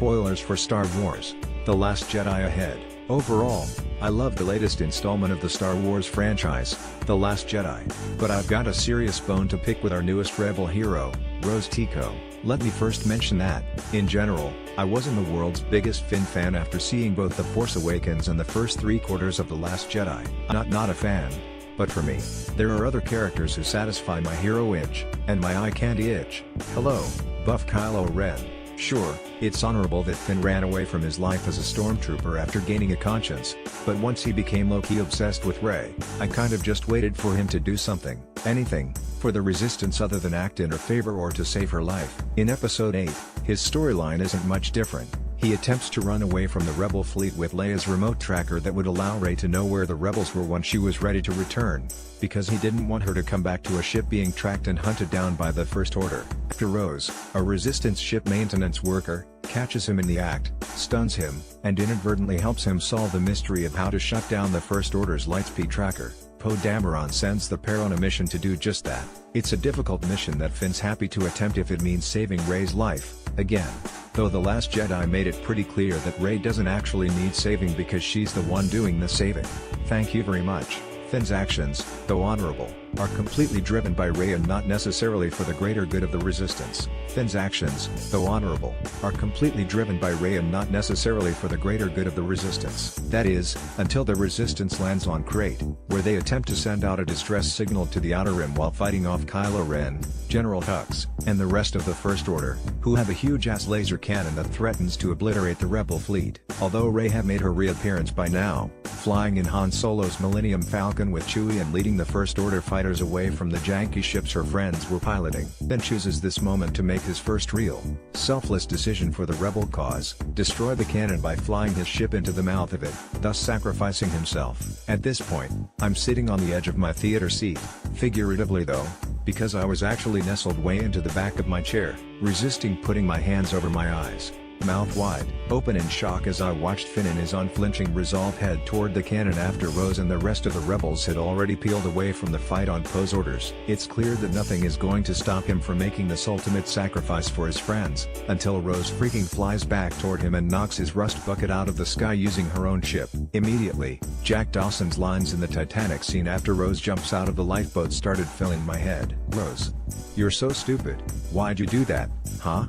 spoilers for Star Wars: The Last Jedi ahead. Overall, I love the latest installment of the Star Wars franchise, The Last Jedi, but I've got a serious bone to pick with our newest rebel hero, Rose Tico. Let me first mention that, in general, I wasn't the world's biggest Finn fan after seeing both The Force Awakens and the first 3/4 of The Last Jedi. Not a fan. But for me, there are other characters who satisfy my hero itch, and my eye candy itch. Hello, buff Kylo Ren. Sure, it's honorable that Finn ran away from his life as a stormtrooper after gaining a conscience, but once he became low-key obsessed with Rey, I kind of just waited for him to do something, anything, for the Resistance other than act in her favor or to save her life. In Episode 8, his storyline isn't much different. He attempts to run away from the Rebel fleet with Leia's remote tracker that would allow Rey to know where the rebels were when she was ready to return, because he didn't want her to come back to a ship being tracked and hunted down by the First Order. After Rose, a Resistance ship maintenance worker, catches him in the act, stuns him, and inadvertently helps him solve the mystery of how to shut down the First Order's Lightspeed tracker, Poe Dameron sends the pair on a mission to do just that. It's a difficult mission that Finn's happy to attempt if it means saving Rey's life, again. Though The Last Jedi made it pretty clear that Rey doesn't actually need saving because she's the one doing the saving. Thank you very much. Finn's actions, though honorable, are completely driven by Rey and not necessarily for the greater good of the Resistance. Finn's actions, though honorable, are completely driven by Rey and not necessarily for the greater good of the Resistance. That is, until the Resistance lands on Crate, where they attempt to send out a distress signal to the Outer Rim while fighting off Kylo Ren, General Hux, and the rest of the First Order, who have a huge-ass laser cannon that threatens to obliterate the Rebel fleet. Although Rey had made her reappearance by now, flying in Han Solo's Millennium Falcon with Chewie and leading the First Order fighters away from the janky ships her friends were piloting, then chooses this moment to make his first real, selfless decision for the Rebel cause: destroy the cannon by flying his ship into the mouth of it, thus sacrificing himself. At this point, I'm sitting on the edge of my theater seat, figuratively though, because I was actually nestled way into the back of my chair, resisting putting my hands over my eyes, mouth wide open in shock as I watched Finn and his unflinching resolve head toward the cannon after Rose and the rest of the rebels had already peeled away from the fight on Poe's orders. It's clear that nothing is going to stop him from making this ultimate sacrifice for his friends, until Rose freaking flies back toward him and knocks his rust bucket out of the sky using her own ship. Immediately, Jack Dawson's lines in the Titanic scene after Rose jumps out of the lifeboat started filling my head. Rose. You're so stupid. Why'd you do that, huh?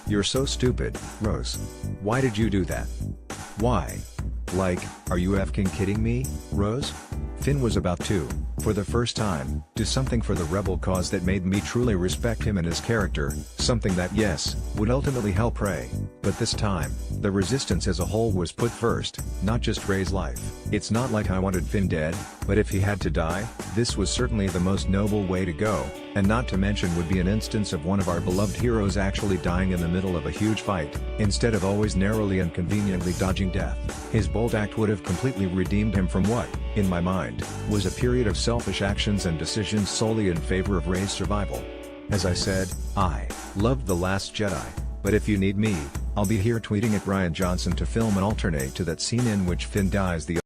You're so stupid, Rose. Why did you do that? Why? Like, are you effing kidding me, Rose? Finn was about to, for the first time, do something for the Rebel cause that made me truly respect him and his character, something that, yes, would ultimately help Rey. But this time, the Resistance as a whole was put first, not just Rey's life. It's not like I wanted Finn dead, but if he had to die, this was certainly the most noble way to go, and not to mention would be an instance of one of our beloved heroes actually dying in the middle of a huge fight, instead of always narrowly and conveniently dodging death. His bold act would have completely redeemed him from what, in my mind, was a period of selfish actions and decisions solely in favor of Rey's survival. As I said, I loved The Last Jedi, but if you need me, I'll be here tweeting at Ryan Johnson to film an alternate to that scene in which Finn dies. The